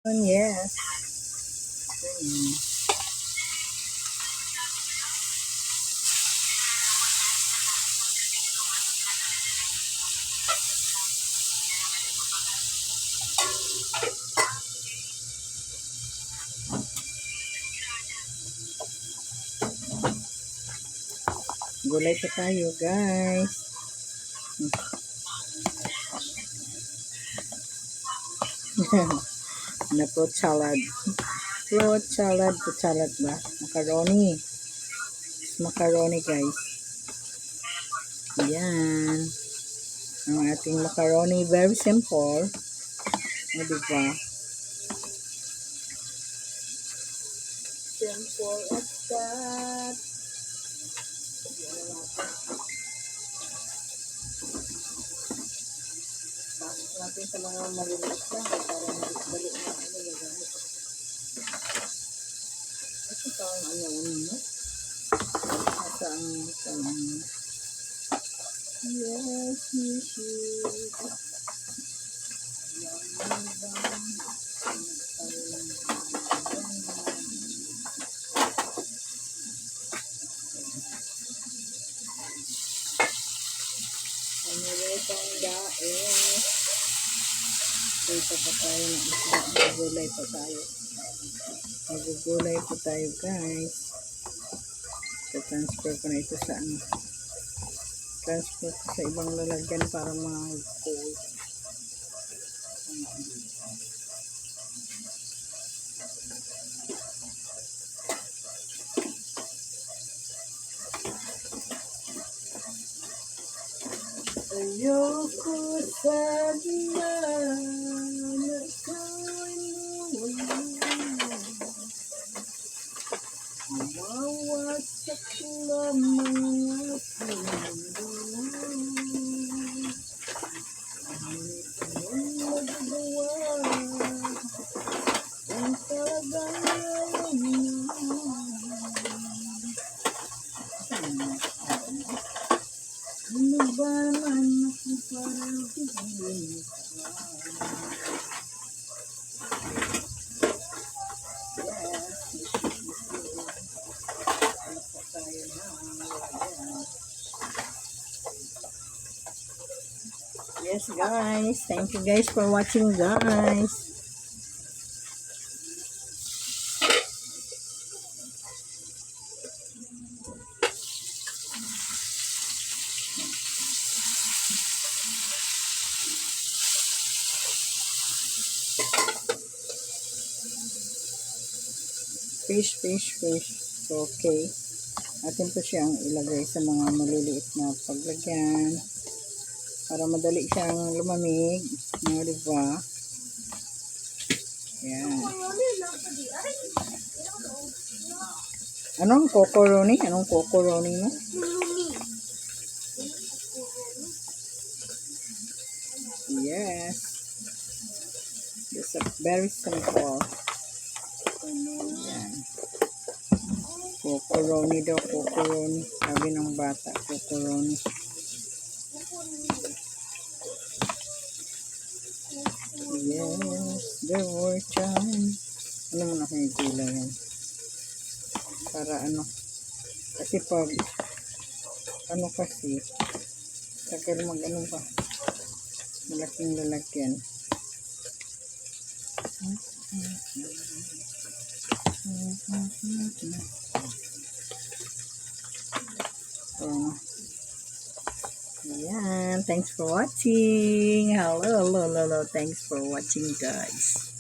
Yes. Mm. Gulay pa tayo, guys. Na fruit salad. Fruit salad ba? Macaroni. Macaroni, guys. Yan. Ang ating macaroni, very simple. O, diba? Simple as that. Bakit natin sa mga maliliit lang para dali na gamit. Ito pa ang ano. Nasa ang yes, you should. Pang dae. Ito pa tayo ng isla. Magugulay pa tayo. Magugulay pa tayo, guys. Transfer ko na ito sa ano. Transfer ko sa ibang lalagyan para mag-cool. Ayoko sana na ikaw mawasak lamang aking mundo. Anong magagawa ang talagang ano ba naman ako parang bigyan ka? Yes, guys. Thank you guys for watching, guys. Fish. Okay. Atin po siyang ilagay sa mga maliliit na paglagyan para madali siyang lumamig. Diba? Yan. Anong kokoroni? Anong kokoroni mo? Yes. It's a very simple. Yan. Kokoroni daw, kokoroni. Sabi ng bata, kokoroni. Yes, there were times. Ano mo na kung gulay yan? Para ano? Kasi pag ano kasi tagal mag ano ba? Malaking lalagyan. Ayan. Thanks for watching. Hello. Thanks for watching, guys.